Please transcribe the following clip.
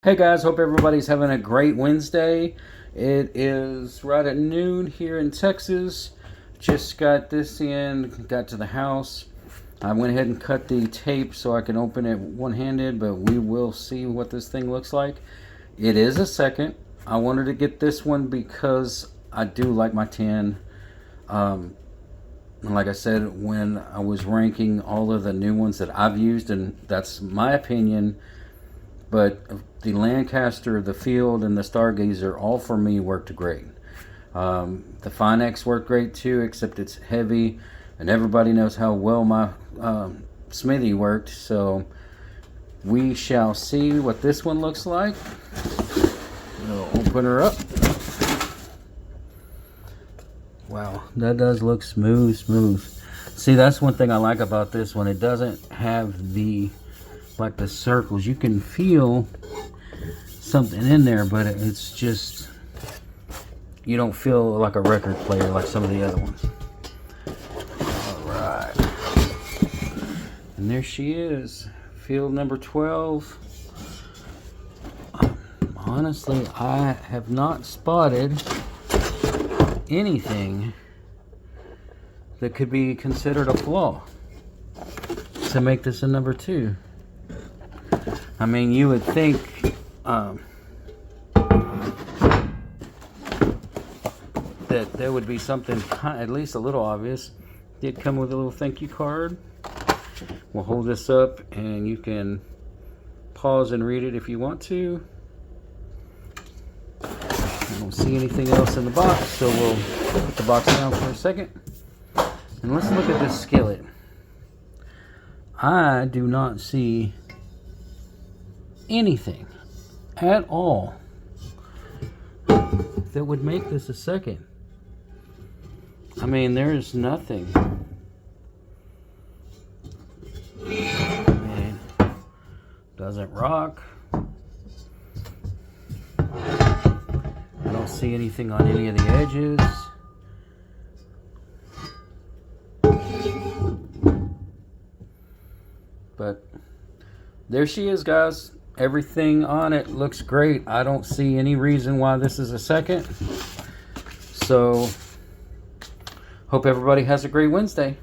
Hey guys, hope everybody's having a great Wednesday. It is right at noon here in Texas. Just got this in, got to the house. I went ahead and cut the tape so I can open it one-handed, but we will see what this thing looks like. It is a second. I wanted to get this one because I do like my 10. Like I said, when I was ranking all of the new ones that I've used, and that's my opinion, but the Lancaster, the Field, and the Stargazer, all for me worked great. The Finex worked great too, except it's heavy, and everybody knows how well my Smithy worked. So we shall see what this one looks like. We'll open her up. Wow, that does look smooth. See, that's one thing I like about this one. It doesn't have the circles. You can feel something in there, but it's just, you don't feel like a record player like some of the other ones. Alright, and there she is, field number 12. Honestly, I have not spotted anything that could be considered a flaw to make this a number 2. I mean, you would think that there would be something at least a little obvious. Did come with a little thank you card. We'll hold this up and you can pause and read it if you want to. I don't see anything else in the box, so we'll put the box down for a second. And let's look at this skillet. I do not see anything at all that would make this a second. I mean, there is nothing. I mean, doesn't rock. I don't see anything on any of the edges. But there she is, guys. Everything on it looks great. I don't see any reason why this is a second. So, hope everybody has a great Wednesday.